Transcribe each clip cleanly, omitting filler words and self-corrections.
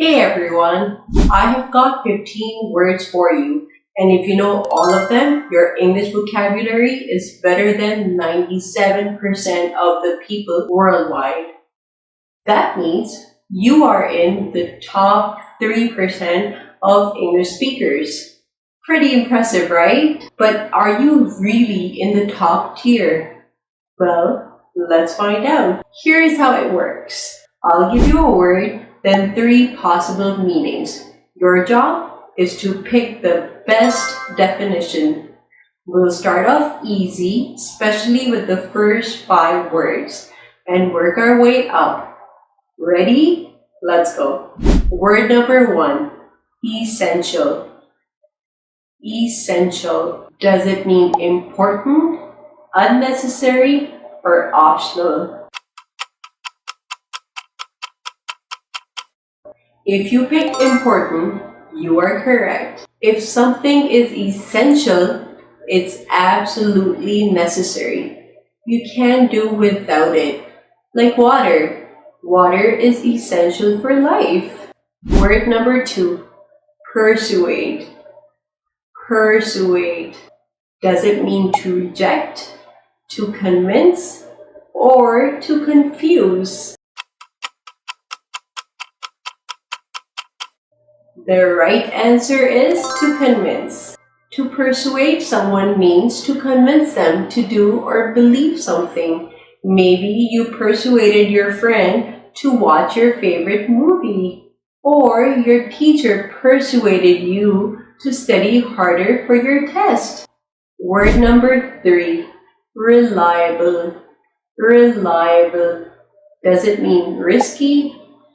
Hey everyone, I have got 15 words for you, and if you know all of them, your English vocabulary is better than 97% of the people worldwide. That means you are in the top 3% of English speakers. Pretty impressive, right? But are you really in the top tier? Well, let's find out. Here is how it works. I'll give you a word, then 3 possible meanings. Your job is to pick the best definition. We'll start off easy, especially with the first 5 words, and work our way up. Ready? Let's go. Word number 1, essential. Essential. Does it mean important, unnecessary, or optional? If you pick important, you are correct. If something is essential, it's absolutely necessary. You can't do without it. Like water. Water is essential for life. Word number 2, persuade. Persuade. Does it mean to reject, to convince, or to confuse? The right answer is to convince. To persuade someone means to convince them to do or believe something. Maybe you persuaded your friend to watch your favorite movie, or your teacher persuaded you to study harder for your test. Word number 3, reliable. Reliable. Does it mean risky,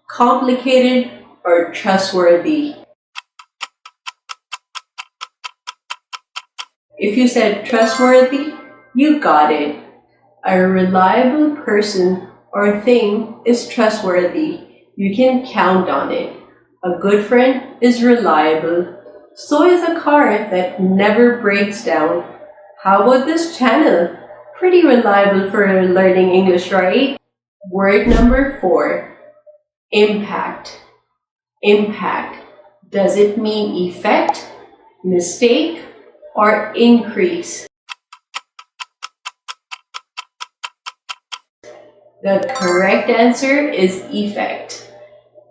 complicated, or trustworthy? If you said trustworthy, you got it. A reliable person or thing is trustworthy. You can count on it. A good friend is reliable. So is a car that never breaks down. How about this channel? Pretty reliable for learning English, right? Word number 4, impact. Impact. Does it mean effect, mistake, or increase? The correct answer is effect.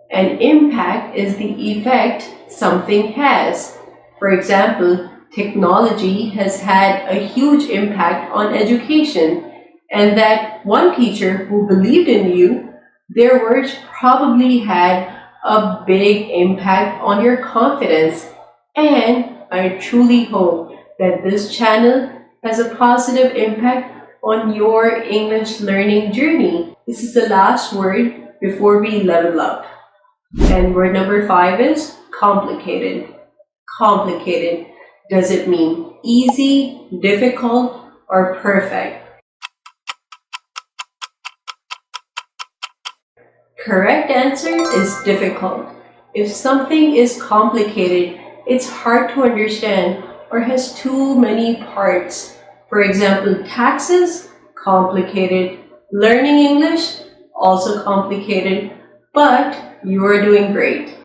An impact is the effect something has. For example, technology has had a huge impact on education, and that one teacher who believed in you, their words probably had a big impact on your confidence. And I truly hope that this channel has a positive impact on your English learning journey. This is the last word before we level up. And word number 5 is complicated. Complicated. Does it mean easy, difficult, or perfect? Correct answer is difficult. If something is complicated, it's hard to understand or has too many parts. For example, taxes, complicated. Learning English, also complicated. But you are doing great.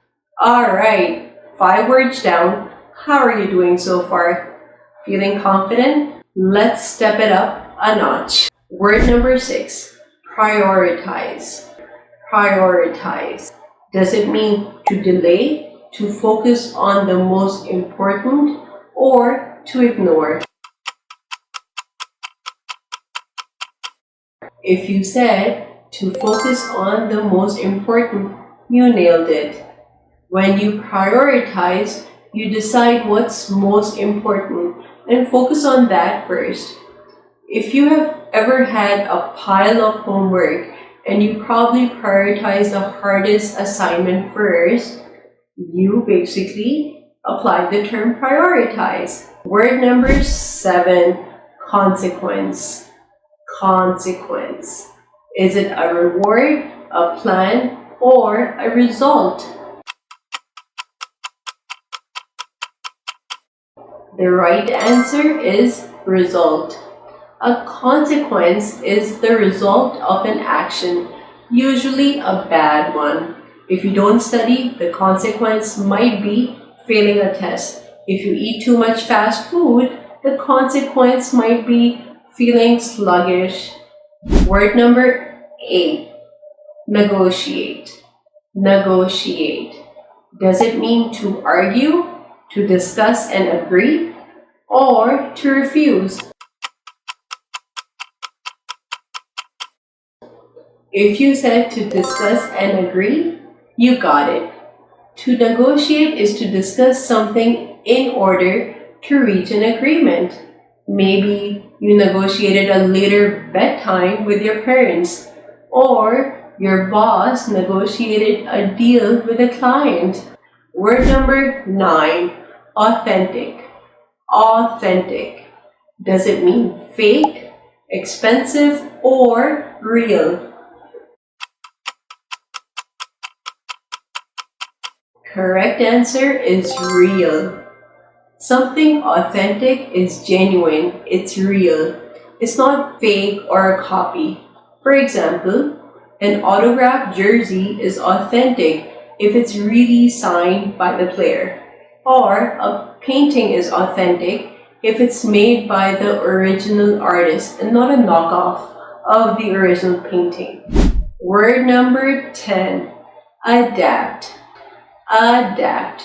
Alright, 5 words down. How are you doing so far? Feeling confident? Let's step it up a notch. Word number 6, prioritize. Prioritize. Does it mean to delay, to focus on the most important, or to ignore? If you said to focus on the most important, you nailed it. When you prioritize, you decide what's most important and focus on that first. If you have ever had a pile of homework and you probably prioritize the hardest assignment first, you basically applied the term prioritize. Word number 7, consequence. Consequence. Is it a reward, a plan, or a result? The right answer is result. A consequence is the result of an action, usually a bad one. If you don't study, the consequence might be failing a test. If you eat too much fast food, the consequence might be feeling sluggish. Word number 8. Negotiate. Negotiate. Does it mean to argue, to discuss and agree, or to refuse? If you said to discuss and agree, you got it. To negotiate is to discuss something in order to reach an agreement. Maybe you negotiated a later bedtime with your parents, or your boss negotiated a deal with a client. Word number 9. Authentic. Authentic. Does it mean fake, expensive, or real? Correct answer is real. Something authentic is genuine, it's real. It's not fake or a copy. For example, an autographed jersey is authentic if it's really signed by the player. Or a painting is authentic if it's made by the original artist and not a knockoff of the original painting. Word number 10. Adapt. Adapt.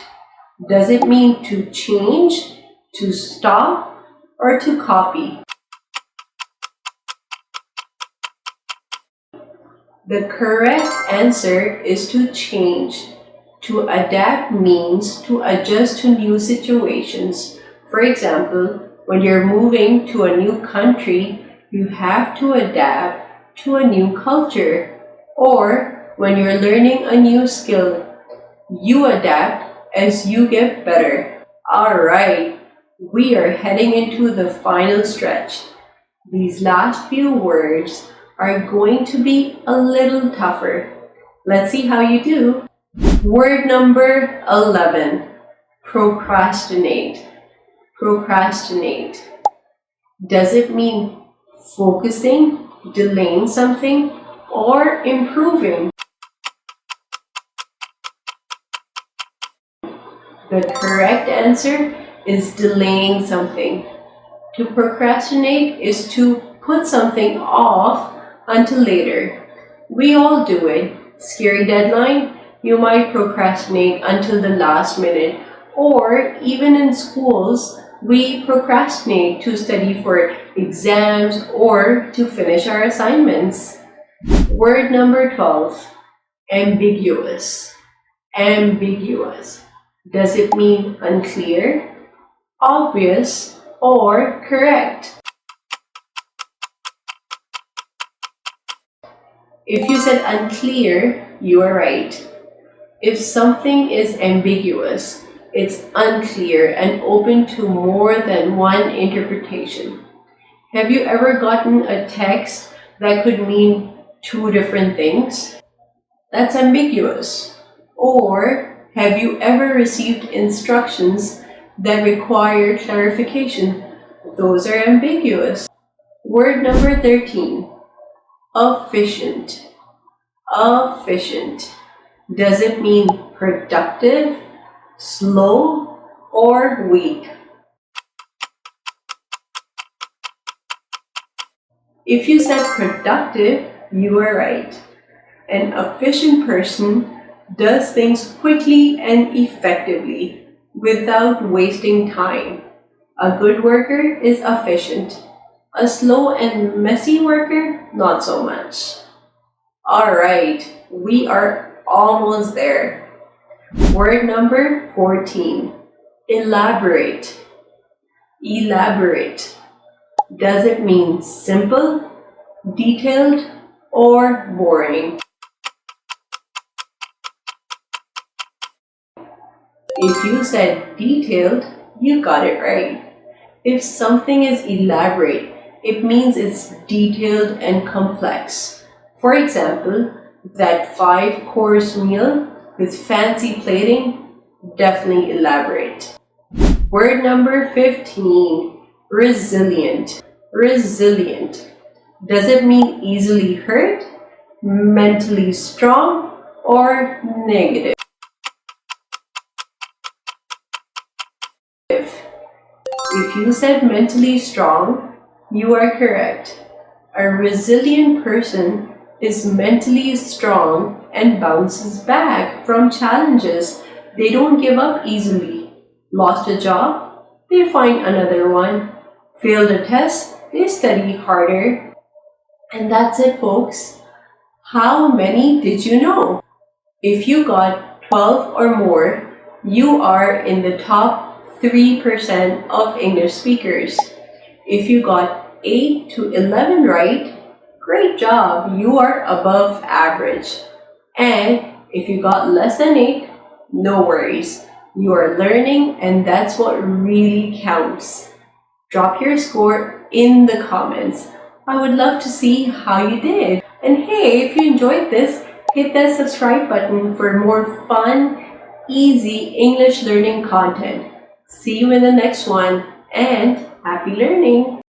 Does it mean to change, to stop, or to copy? The correct answer is to change. To adapt means to adjust to new situations. For example, when you're moving to a new country, you have to adapt to a new culture. Or when you're learning a new skill, you adapt as you get better. Alright, we are heading into the final stretch. These last few words are going to be a little tougher. Let's see how you do. Word number 11. Procrastinate. Procrastinate. Does it mean focusing, delaying something, or improving? The correct answer is delaying something. To procrastinate is to put something off until later. We all do it. Scary deadline? You might procrastinate until the last minute. Or even in schools, we procrastinate to study for exams or to finish our assignments. Word number 12. Ambiguous. Ambiguous. Does it mean unclear, obvious, or correct? If you said unclear, you are right. If something is ambiguous, it's unclear and open to more than one interpretation. Have you ever gotten a text that could mean two different things? That's ambiguous. Or have you ever received instructions that require clarification? Those are ambiguous. Word number 13. Efficient. Efficient. Does it mean productive, slow, or weak? If you said productive, you are right. An efficient person does things quickly and effectively without wasting time. A good worker is efficient. A slow and messy worker, not so much. Alright, we are almost there. Word number 14. Elaborate. Elaborate. Does it mean simple, detailed, or boring? If you said detailed, you got it right. If something is elaborate, it means it's detailed and complex. For example, that 5-course meal with fancy plating, definitely elaborate. Word number 15. Resilient. Resilient. Does it mean easily hurt, mentally strong, or negative? If you said mentally strong, you are correct. A resilient person is mentally strong and bounces back from challenges. They don't give up easily. Lost a job? They find another one. Failed a test? They study harder. And that's it, folks. How many did you know? If you got 12 or more, you are in the top 3% of English speakers. If you got 8 to 11 right, great job, you are above average. And if you got less than 8, no worries. You are learning, and that's what really counts. Drop your score in the comments. I would love to see how you did. And hey, if you enjoyed this, hit that subscribe button for more fun, easy English learning content. See you in the next one, and happy learning!